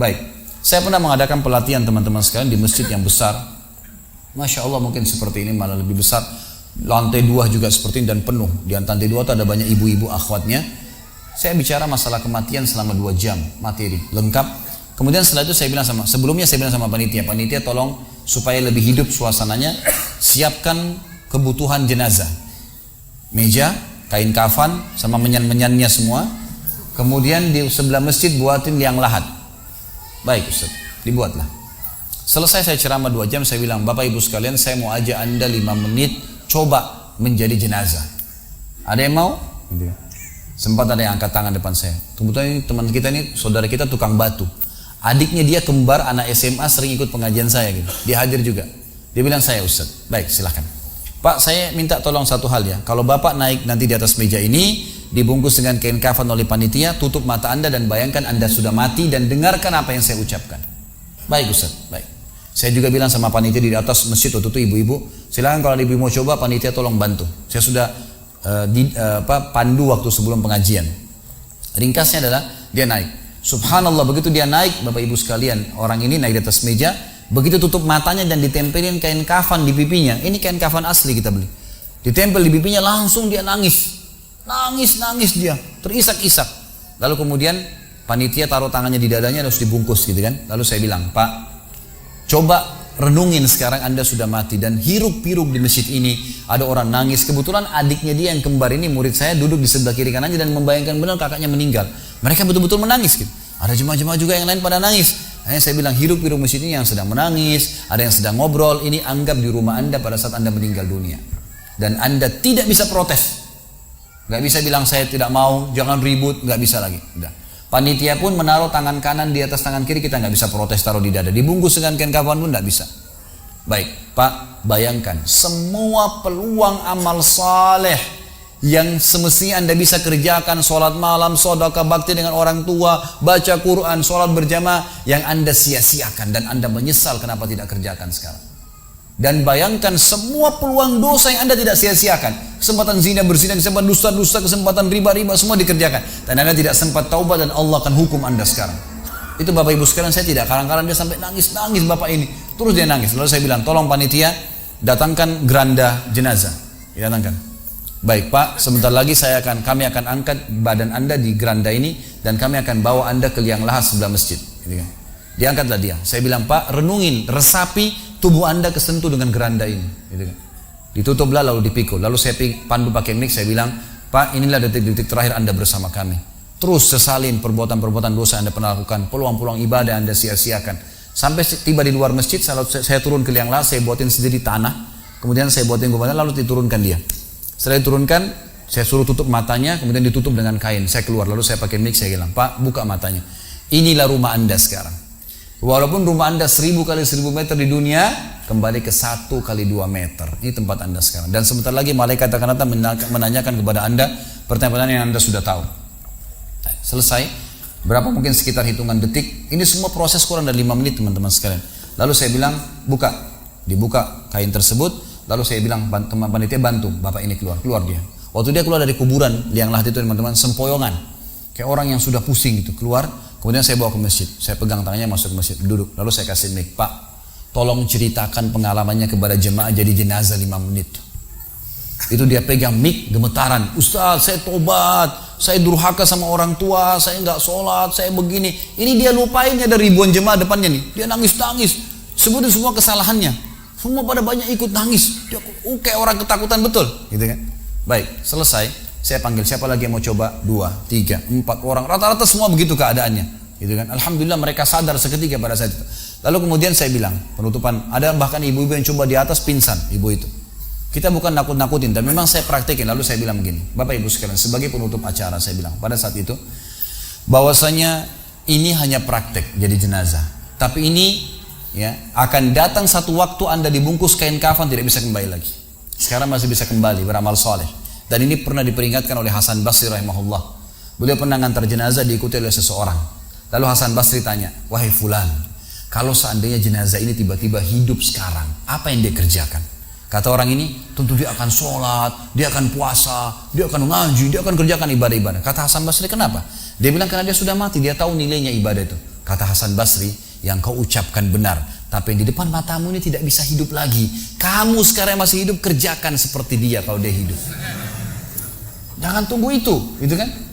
Baik, saya pernah mengadakan pelatihan teman-teman sekalian di masjid yang besar. Masya Allah, mungkin seperti ini malah lebih besar. Lantai 2 juga seperti ini dan penuh. Di lantai 2 itu ada banyak ibu-ibu akhwatnya. Saya bicara masalah kematian selama 2 jam, materi lengkap. Kemudian setelah itu sebelumnya saya bilang sama panitia tolong supaya lebih hidup suasananya, siapkan kebutuhan jenazah. Meja, kain kafan, sama menyan-menyannya semua. Kemudian di sebelah masjid buatin liang lahat. Baik Ustaz, dibuatlah. Selesai saya ceramah 2 jam, saya bilang, Bapak Ibu sekalian, saya mau ajak Anda 5 menit coba menjadi jenazah. Ada yang mau? Sempat ada yang angkat tangan depan saya. Kebetulan teman kita ini, saudara kita tukang batu. Adiknya dia kembar anak SMA, sering ikut pengajian saya gitu. Dia hadir juga. Dia bilang, saya Ustaz. Baik, silahkan. Pak, saya minta tolong satu hal ya. Kalau Bapak naik nanti di atas meja ini, dibungkus dengan kain kafan oleh panitia, tutup mata Anda dan bayangkan Anda sudah mati dan dengarkan apa yang saya ucapkan. Baik Ustaz, baik. Saya juga bilang sama panitia di atas masjid waktu itu, ibu-ibu, silakan kalau ibu mau coba, panitia tolong bantu. Saya sudah pandu waktu sebelum pengajian. Ringkasnya adalah dia naik. Subhanallah, begitu dia naik, Bapak Ibu sekalian, orang ini naik di atas meja, begitu tutup matanya dan ditempelin kain kafan di pipinya. Ini kain kafan asli kita beli. Ditempel di pipinya, langsung dia nangis dia, terisak-isak. Lalu kemudian panitia taruh tangannya di dadanya, harus dibungkus gitu kan. Lalu saya bilang, Pak, coba renungin sekarang Anda sudah mati dan hiruk-pikuk di masjid ini ada orang nangis. Kebetulan adiknya dia yang kembar ini, murid saya, duduk di sebelah kiri kanannya dan membayangkan benar kakaknya meninggal. Mereka betul-betul menangis gitu. Ada jemaah-jemaah juga yang lain pada nangis. Hanya saya bilang, hiruk-pikuk masjid ini yang sedang menangis, ada yang sedang ngobrol, ini anggap di rumah Anda pada saat Anda meninggal dunia. Dan Anda tidak bisa protes. Gak bisa bilang saya tidak mau, jangan ribut, gak bisa lagi. Udah. Panitia pun menaruh tangan kanan di atas tangan kiri, kita gak bisa protes taruh di dada. Dibungkus dengan kain kafan pun gak bisa. Baik, Pak, bayangkan semua peluang amal saleh yang semestinya Anda bisa kerjakan, sholat malam, sedekah bakti dengan orang tua, baca Quran, sholat berjamaah, yang Anda sia-siakan dan Anda menyesal kenapa tidak kerjakan sekarang. Dan bayangkan semua peluang dosa yang Anda tidak sia-siakan. Kesempatan zina, berzina, kesempatan dusta-dusta, kesempatan riba-riba, semua dikerjakan. Dan Anda tidak sempat taubat dan Allah akan hukum Anda sekarang. Itu Bapak Ibu sekalian, saya tidak karang-karang dia sampai nangis-nangis Bapak ini. Terus dia nangis. Lalu saya bilang, tolong panitia datangkan geranda jenazah. Datangkan. Baik Pak, sebentar lagi kami akan angkat badan Anda di geranda ini dan kami akan bawa Anda ke liang lahat sebelah masjid. Diangkatlah dia. Saya bilang, Pak, renungin, resapi tubuh Anda kesentuh dengan geranda ini. Ditutuplah lalu dipikul. Lalu saya pandu pakai mic, saya bilang, Pak, inilah detik-detik terakhir Anda bersama kami. Terus sesalin perbuatan-perbuatan dosa Anda pernah lakukan, peluang-peluang ibadah Anda sia-siakan. Sampai tiba di luar masjid, saya turun ke liang lahat, saya buatin sendiri tanah, kemudian saya buatin kuburan, lalu diturunkan dia. Setelah diturunkan, saya suruh tutup matanya, kemudian ditutup dengan kain. Saya keluar, lalu saya pakai mic, saya bilang, Pak, buka matanya. Inilah rumah Anda sekarang. Walaupun rumah Anda 1000 kali 1000 meter di dunia, kembali ke 1 kali 2 meter. Ini tempat Anda sekarang. Dan sebentar lagi malaikat akan datang menanyakan kepada Anda pertanyaan yang Anda sudah tahu. Selesai. Berapa mungkin sekitar hitungan detik. Ini semua proses kurang dari 5 menit teman-teman sekalian. Lalu saya bilang, buka. Dibuka kain tersebut. Lalu saya bilang, teman panitia bantu. Bapak ini keluar dia. Waktu dia keluar dari kuburan liang lahat itu teman-teman, sempoyongan. Kayak orang yang sudah pusing gitu, keluar. Kemudian saya bawa ke masjid, saya pegang tangannya masuk ke masjid, duduk. Lalu saya kasih mic, Pak, tolong ceritakan pengalamannya kepada jemaah jadi jenazah 5 menit. Itu dia pegang mic, gemetaran. Ustaz, saya tobat, saya durhaka sama orang tua, saya nggak sholat, saya begini. Ini dia lupain, ada ribuan jemaah depannya nih. Dia nangis-nangis, sebutin semua kesalahannya. Semua pada banyak ikut nangis. Dia kayak orang ketakutan betul, gitu kan? Baik, selesai. Saya panggil siapa lagi yang mau coba, 2, 3, 4 orang, rata-rata semua begitu keadaannya, gitu kan? Alhamdulillah mereka sadar seketika pada saat itu. Lalu kemudian saya bilang penutupan, ada bahkan ibu-ibu yang coba di atas pingsan, ibu itu. Kita bukan nakut-nakutin, tapi memang saya praktekin. Lalu saya bilang begini, Bapak Ibu sekalian, sebagai penutup acara saya bilang pada saat itu, bahwasanya ini hanya praktek jadi jenazah, tapi ini ya akan datang satu waktu Anda dibungkus kain kafan tidak bisa kembali lagi. Sekarang masih bisa kembali beramal soleh. Dan ini pernah diperingatkan oleh Hasan Basri rahimahullah. Beliau pernah ngantar jenazah diikuti oleh seseorang. Lalu Hasan Basri tanya, wahai fulan, kalau seandainya jenazah ini tiba-tiba hidup sekarang, apa yang dia kerjakan? Kata orang ini, tentu dia akan sholat, dia akan puasa, dia akan ngaji, dia akan kerjakan ibadah-ibadah. Kata Hasan Basri, kenapa? Dia bilang karena dia sudah mati, dia tahu nilainya ibadah itu. Kata Hasan Basri, yang kau ucapkan benar, tapi yang di depan matamu ini tidak bisa hidup lagi. Kamu sekarang masih hidup, kerjakan seperti dia kalau dia hidup. Jangan tunggu itu, gitu kan?